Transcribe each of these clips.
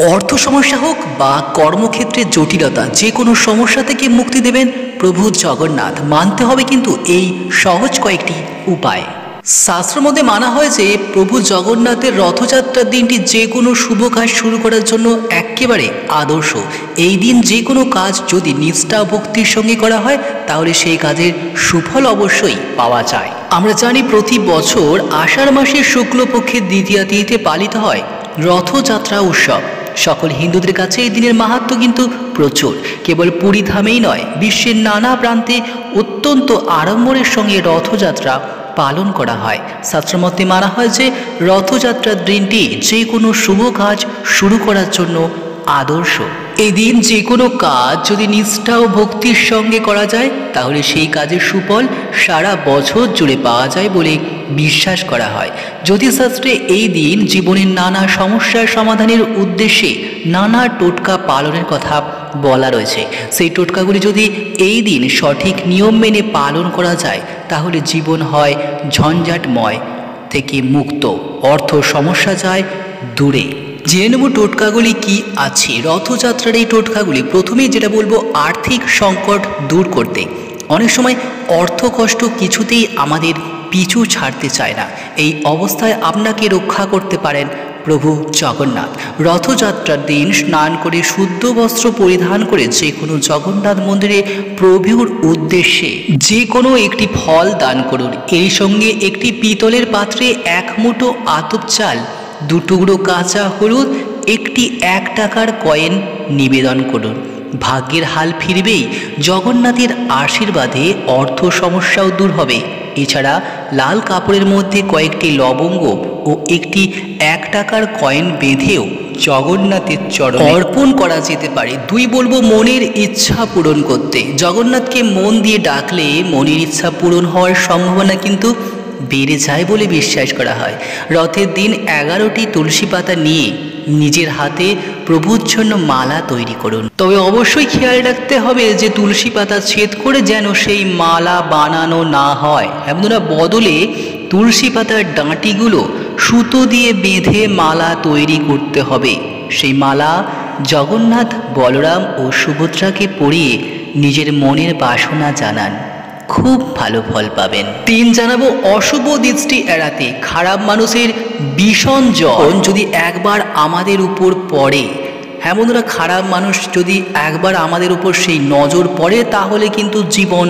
অর্থ সমস্যা হোক বা কর্মক্ষেত্রে জটিলতা, যে কোনো সমস্যা থেকে মুক্তি দেবেন প্রভু জগন্নাথ। মানতে হবে কিন্তু এই সহজ কয়েকটি উপায়। শাস্ত্রের মধ্যে মানা হয় যে প্রভু জগন্নাথের রথযাত্রার দিনটি যে কোনো শুভ কাজ শুরু করার জন্য একেবারে আদর্শ। এই দিন যে কোনো কাজ যদি নিষ্ঠা ভক্তির সঙ্গে করা হয় তাহলে সেই কাজের সুফল অবশ্যই পাওয়া যায়। আমরা জানি প্রতি বছর আষাঢ় মাসের শুক্লপক্ষের দ্বিতীয়া তিথিতে পালিত হয় রথযাত্রা উৎসব। সকল হিন্দুদের কাছে এই দিনের মাহাত্ম্য কিন্তু প্রচুর। কেবল পুরী ধামেই নয়, বিশ্বের নানা প্রান্তে অত্যন্ত আড়ম্বরের সঙ্গে রথযাত্রা পালন করা হয়। শাস্ত্রমতে মানা হয় যে রথযাত্রার দিনটি যে কোনো শুভ কাজ শুরু করার জন্য আদর্শ। এই দিন যে কোনো কাজ যদি নিষ্ঠা ও ভক্তির সঙ্গে করা যায় তাহলে সেই কাজের সুফল সারা বছর জুড়ে পাওয়া যায় বলে বিশ্বাস করা হয়। জ্যোতিষশাস্ত্রে এই দিন জীবনের নানা সমস্যার সমাধানের উদ্দেশ্যে নানা টোটকা পালনের কথা বলা রয়েছে। সেই টোটকাগুলি যদি এই দিন সঠিক নিয়ম মেনে পালন করা যায় তাহলে জীবন হয় ঝঞ্ঝাটময় থেকে মুক্ত, অর্থ সমস্যা যায় দূরে। জেনে নেব টোটকাগুলি কি আছে। রথযাত্রার এই টোটকাগুলি, প্রথমেই যেটা বলবো, আর্থিক সংকট দূর করতে। অনেক সময় অর্থ কষ্ট কিছুতেই আমাদের পিছু ছাড়তে চায় না। এই অবস্থায় আপনাকে রক্ষা করতে পারেন প্রভু জগন্নাথ। রথযাত্রার দিন স্নান করে শুদ্ধ বস্ত্র পরিধান করে যে কোনো জগন্নাথ মন্দিরে প্রভুর উদ্দেশ্যে যে কোনো একটি ফল দান করুন। এর সঙ্গে একটি পিতলের পাত্রে 1 মুঠো আতপ চাল, 2 টুকরো কাঁচা হলুদ, একটি 1 টাকার কয়েন নিবেদন করুন। ভাগ্যের হাল ফিরবেই। জগন্নাথের আশীর্বাদে অর্থ সমস্যাও দূর হবে। এছাড়া লাল কাপড়ের মধ্যে কয়েকটি লবঙ্গ ও একটি 1 টাকার কয়েন বেঁধেও জগন্নাথের চরণে অর্পণ করা যেতে পারে। 2 বলবো মনের ইচ্ছা পূরণ করতে। জগন্নাথকে মন দিয়ে ডাকলে মনের ইচ্ছা পূরণ হওয়ার সম্ভাবনা কিন্তু বেড়ে যায় বলে বিশ্বাস করা হয়। রথের দিন 11টি তুলসী পাতা নিয়ে নিজের হাতে প্রভুর জন্য মালা তৈরি করুন। তবে অবশ্যই খেয়াল রাখতে হবে যে তুলসী পাতা ছেদ করে যেন সেই মালা বানানো না হয়। এমনটা বদলে তুলসী পাতার ডাঁটিগুলো সুতো দিয়ে বেঁধে মালা তৈরি করতে হবে। সেই মালা জগন্নাথ, বলরাম ও সুভদ্রাকে পরিয়ে নিজের মনের বাসনা জানান, খুব ভালো ফল পাবেন। 3 জানাবো অশুভ দৃষ্টি এড়াতে। খারাপ মানুষের ভীষণ জন যদি একবার আমাদের উপর পড়ে, এমনরা খারাপ মানুষ যদি একবার আমাদের উপর সেই নজর পড়ে তাহলে কিন্তু জীবন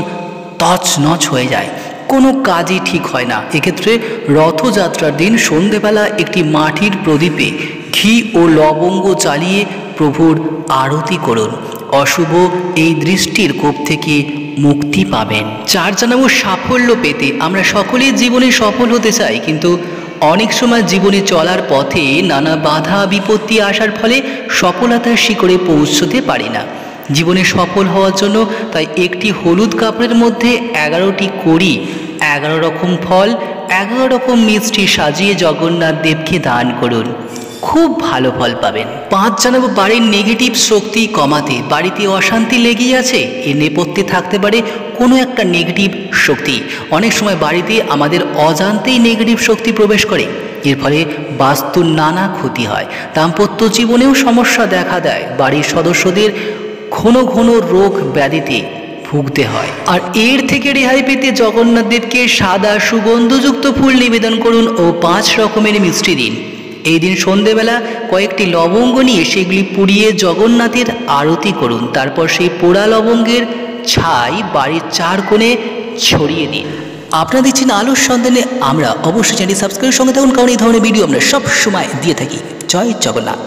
তছনছ হয়ে যায়, কোনো কাজই ঠিক হয় না। এক্ষেত্রে রথযাত্রার দিন সন্ধেবেলা একটি মাটির প্রদীপে ঘি ও লবঙ্গ জ্বালিয়ে প্রভুর আরতি করুন। অশুভ এই দৃষ্টির কোপ থেকে মুক্তি পাবেন। 4 জানাবো সাফল্য পেতে। আমরা সকলেই জীবনে সফল হতে চাই, কিন্তু অনেক সময় জীবনে চলার পথে নানা বাধা বিপত্তি আসার ফলে সফলতার শিখরে পৌঁছতে পারি না। জীবনে সফল হওয়ার জন্য তাই একটি হলুদ কাপড়ের মধ্যে 11টি কড়ি, 11 রকম ফল, 11 রকম মিষ্টি সাজিয়ে জগন্নাথ দেবকে দান করুন, খুব ভালো ফল পাবেন। 5 জানাবো বাড়ির নেগেটিভ শক্তি কমাতে। বাড়িতে অশান্তি লেগেই আছে, এর নেপথ্যে থাকতে পারে কোনো একটা নেগেটিভ শক্তি। অনেক সময় বাড়িতে আমাদের অজান্তেই নেগেটিভ শক্তি প্রবেশ করে, এর ফলে বাস্তুর নানা ক্ষতি হয়। দাম্পত্য জীবনেও সমস্যা দেখা দেয়। বাড়ির সদস্যদের ঘন ঘন রোগ ব্যাধিতে ভুগতে হয়। আর এর থেকে রেহাই পেতে জগন্নাথ দেবকে সাদা সুগন্ধযুক্ত ফুল নিবেদন করুন ও 5 রকমের মিষ্টি দিন। এই দিন সন্ধেবেলা কয়েকটি লবঙ্গ নিয়ে সেগুলি পুড়িয়ে জগন্নাথের আরতি করুন। তারপর সেই পোড়া লবঙ্গের ছাই বাড়ির 4 কোণে ছড়িয়ে দিন। আপনারা দিচ্ছেন আলোর সন্ধানে। আমরা অবশ্যই চ্যানেল সাবস্ক্রাইবের সঙ্গে থাকুন, কারণ এই ধরনের ভিডিও আমরা সব সময় দিয়ে থাকি। জয় জগন্নাথ।